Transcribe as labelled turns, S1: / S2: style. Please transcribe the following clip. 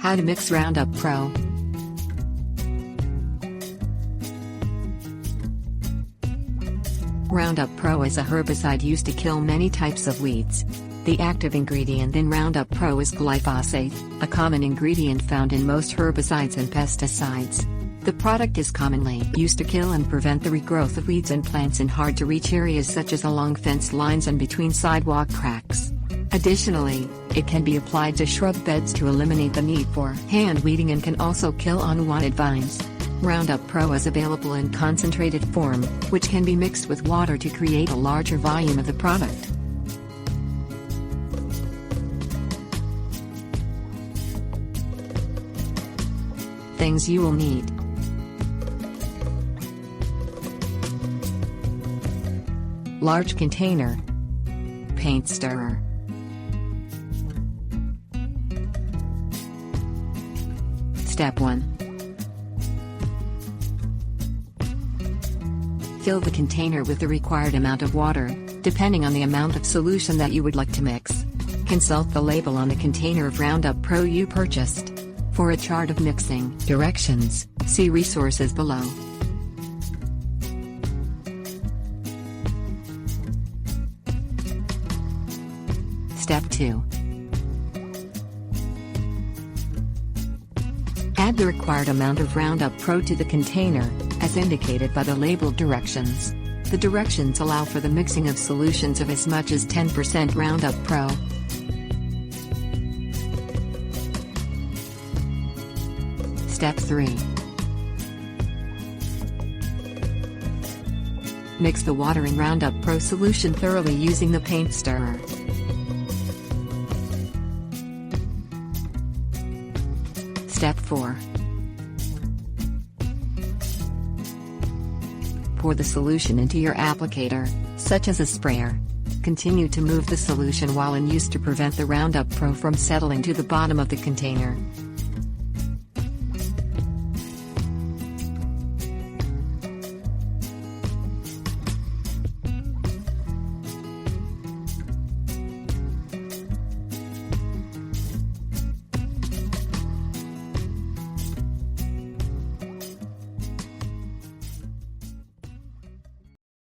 S1: How to mix Roundup Pro. Roundup Pro is a herbicide used to kill many types of weeds. The active ingredient in Roundup Pro is glyphosate, a common ingredient found in most herbicides and pesticides. The product is commonly used to kill and prevent the regrowth of weeds and plants in hard-to-reach areas such as along fence lines and between sidewalk cracks. Additionally, it can be applied to shrub beds to eliminate the need for hand weeding and can also kill unwanted vines. Roundup Pro is available in concentrated form, which can be mixed with water to create a larger volume of the product. Things you will need: large container, paint stirrer, Step 1. Fill the container with the required amount of water, depending on the amount of solution that you would like to mix. Consult the label on the container of Roundup Pro you purchased. For a chart of mixing directions, see resources below. Step 2. Add the required amount of Roundup Pro to the container, as indicated by the labeled directions. The directions allow for the mixing of solutions of as much as 10% Roundup Pro. Step 3. Mix the water in Roundup Pro solution thoroughly using the paint stirrer. Step 4. Pour the solution into your applicator, such as a sprayer. Continue to move the solution while in use to prevent the Roundup Pro from settling to the bottom of the container.